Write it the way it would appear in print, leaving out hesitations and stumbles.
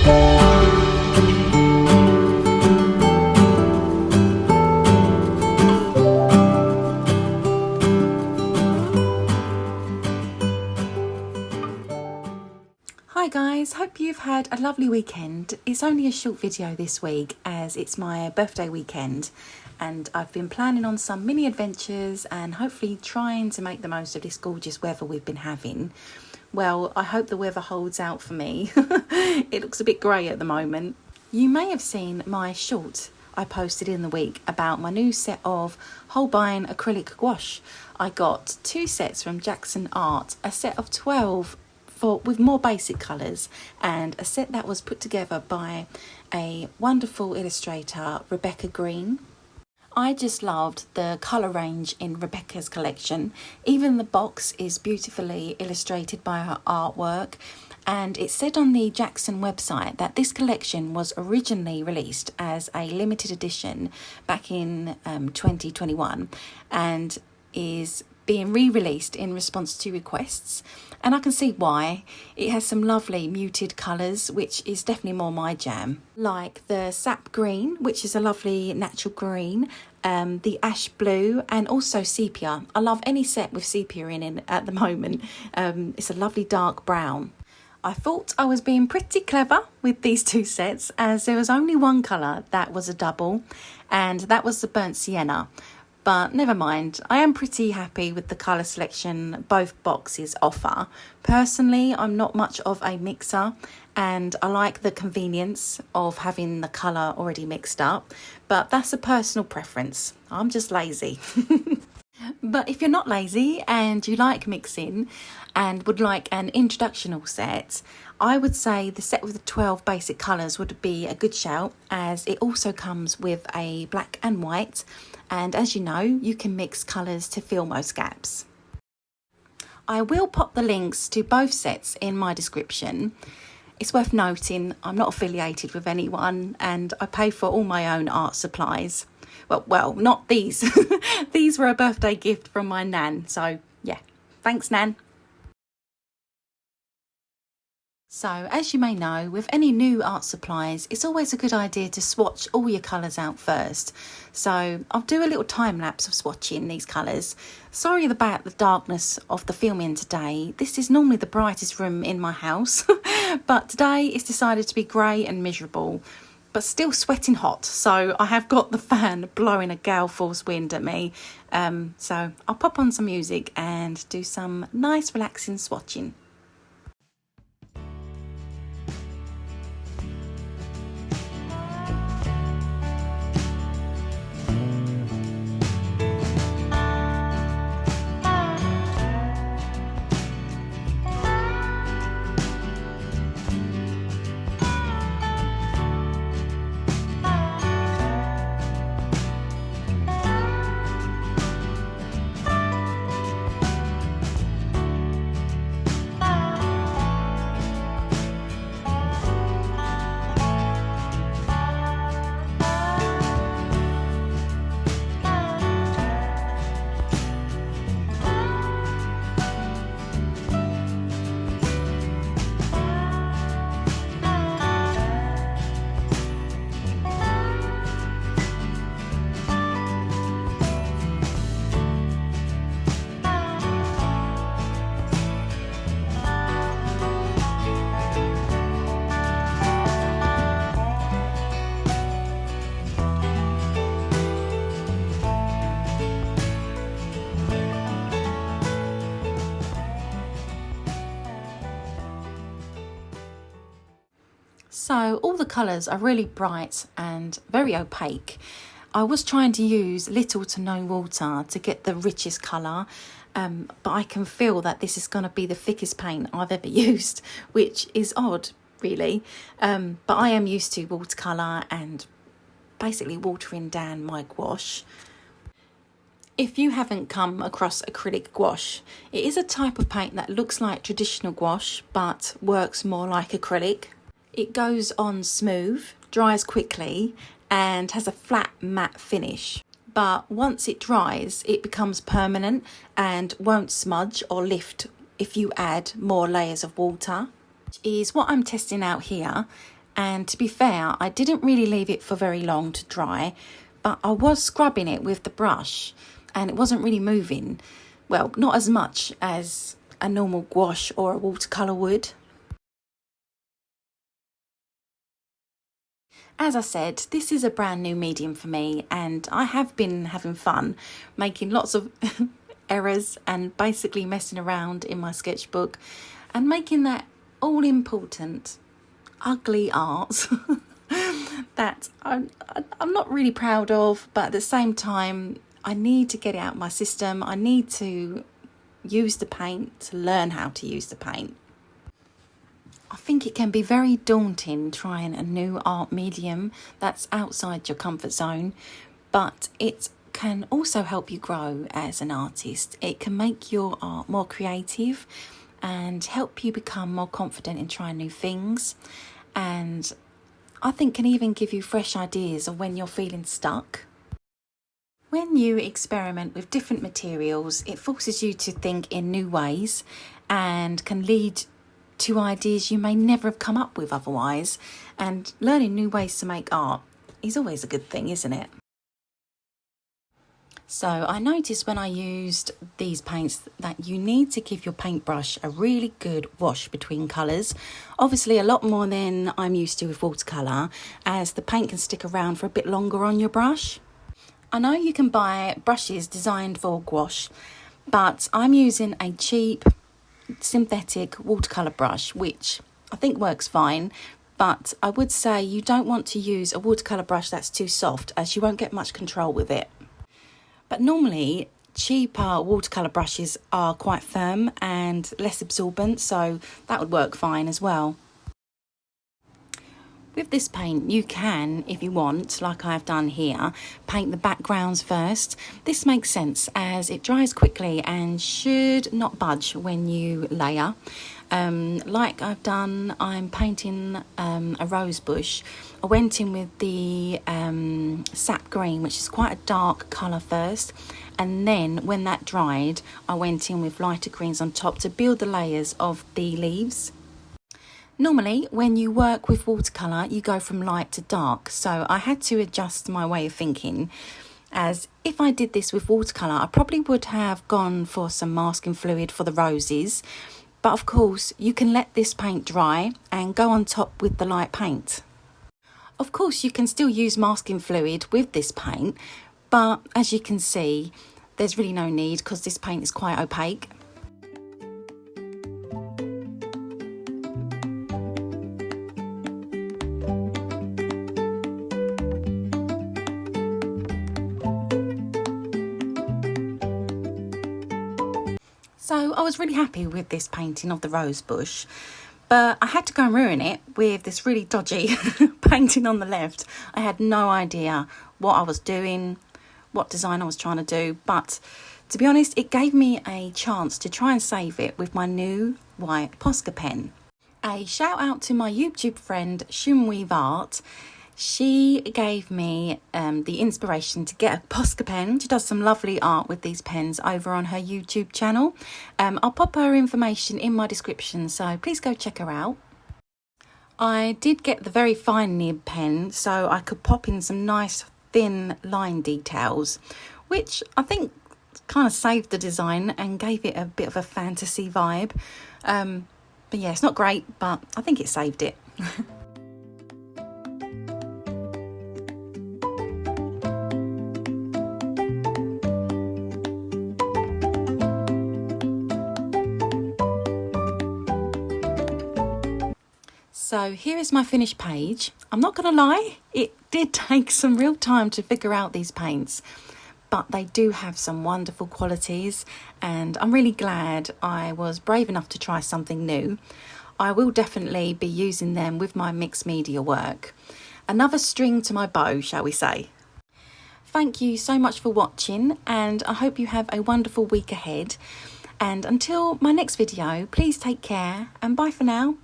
Hi guys, hope you've had a lovely weekend. It's only a short video this week as it's my birthday weekend and I've been planning on some mini adventures and hopefully trying to make the most of this gorgeous weather we've been having. Well, I hope the weather holds out for me. It looks a bit grey at the moment. You may have seen my short I posted in the week about my new set of Holbein Acrylic Gouache. I got 2 sets from Jackson Art, a set of 12 with more basic colours and a set that was put together by a wonderful illustrator, Rebecca Green. I just loved the colour range in Rebecca's collection. Even the box is beautifully illustrated by her artwork, and it said on the Jackson website that this collection was originally released as a limited edition back in 2021 and is being re-released in response to requests, and I can see why. It has some lovely muted colours, which is definitely more my jam, like the sap green, which is a lovely natural green, the ash blue, and also sepia. I love any set with sepia in it at the moment. It's a lovely dark brown. I thought I was being pretty clever with these 2 sets as there was only one colour that was a double, and that was the burnt sienna. But never mind, I am pretty happy with the colour selection both boxes offer. Personally, I'm not much of a mixer and I like the convenience of having the colour already mixed up, but that's a personal preference. I'm just lazy. But if you're not lazy and you like mixing and would like an introductional set, I would say the set with the 12 basic colours would be a good shout, as it also comes with a black and white, and as you know, you can mix colours to fill most gaps. I will pop the links to both sets in my description. It's worth noting I'm not affiliated with anyone and I pay for all my own art supplies. Well, not these. These were a birthday gift from my nan, so yeah, thanks Nan. So, as you may know, with any new art supplies, it's always a good idea to swatch all your colours out first. So, I'll do a little time lapse of swatching these colours. Sorry about the darkness of the filming today. This is normally the brightest room in my house, but today it's decided to be grey and miserable, but still sweating hot. So, I have got the fan blowing a gale force wind at me. So, I'll pop on some music and do some nice relaxing swatching. So all the colours are really bright and very opaque. I was trying to use little to no water to get the richest colour, but I can feel that this is going to be the thickest paint I've ever used, which is odd really, but I am used to watercolour and basically watering down my gouache. If you haven't come across acrylic gouache, it is a type of paint that looks like traditional gouache but works more like acrylic. It goes on smooth, dries quickly and has a flat matte finish. But once it dries, it becomes permanent and won't smudge or lift if you add more layers of water, which is what I'm testing out here. And to be fair, I didn't really leave it for very long to dry, but I was scrubbing it with the brush and it wasn't really moving. Well, not as much as a normal gouache or a watercolour would. As I said, this is a brand new medium for me, and I have been having fun making lots of errors and basically messing around in my sketchbook and making that all important ugly art that I'm not really proud of, but at the same time I need to get it out of my system. I need to use the paint, to learn how to use the paint. I think it can be very daunting trying a new art medium that's outside your comfort zone, but it can also help you grow as an artist. It can make your art more creative and help you become more confident in trying new things, and I think can even give you fresh ideas of when you're feeling stuck. When you experiment with different materials, it forces you to think in new ways and can lead to ideas you may never have come up with otherwise, and learning new ways to make art is always a good thing, isn't it? So I noticed when I used these paints that you need to give your paintbrush a really good wash between colours. Obviously a lot more than I'm used to with watercolour, as the paint can stick around for a bit longer on your brush. I know you can buy brushes designed for gouache, but I'm using a cheap synthetic watercolour brush, which I think works fine, but I would say you don't want to use a watercolour brush that's too soft, as you won't get much control with it. But normally cheaper watercolour brushes are quite firm and less absorbent, so that would work fine as well. With this paint, you can, if you want, like I've done here, paint the backgrounds first. This makes sense as it dries quickly and should not budge when you layer. Like I've done, I'm painting a rose bush. I went in with the sap green, which is quite a dark colour first, and then when that dried, I went in with lighter greens on top to build the layers of the leaves. Normally, when you work with watercolour, you go from light to dark, so I had to adjust my way of thinking, as if I did this with watercolour, I probably would have gone for some masking fluid for the roses, but of course, you can let this paint dry and go on top with the light paint. Of course, you can still use masking fluid with this paint, but as you can see, there's really no need because this paint is quite opaque. So I was really happy with this painting of the rose bush, but I had to go and ruin it with this really dodgy painting on the left. I had no idea what I was doing, what design I was trying to do, but to be honest, it gave me a chance to try and save it with my new white Posca pen. A shout out to my YouTube friend Sirenu-Eve Art. She gave me the inspiration to get a Posca pen. She does some lovely art with these pens over on her YouTube channel. I'll pop her information in my description, so please go check her out. I did get the very fine nib pen, so I could pop in some nice thin line details, which I think kind of saved the design and gave it a bit of a fantasy vibe. But yeah, it's not great, but I think it saved it. So here is my finished page. I'm not going to lie, it did take some real time to figure out these paints, but they do have some wonderful qualities, and I'm really glad I was brave enough to try something new. I will definitely be using them with my mixed media work. Another string to my bow, shall we say. Thank you so much for watching, and I hope you have a wonderful week ahead. And until my next video, please take care and bye for now.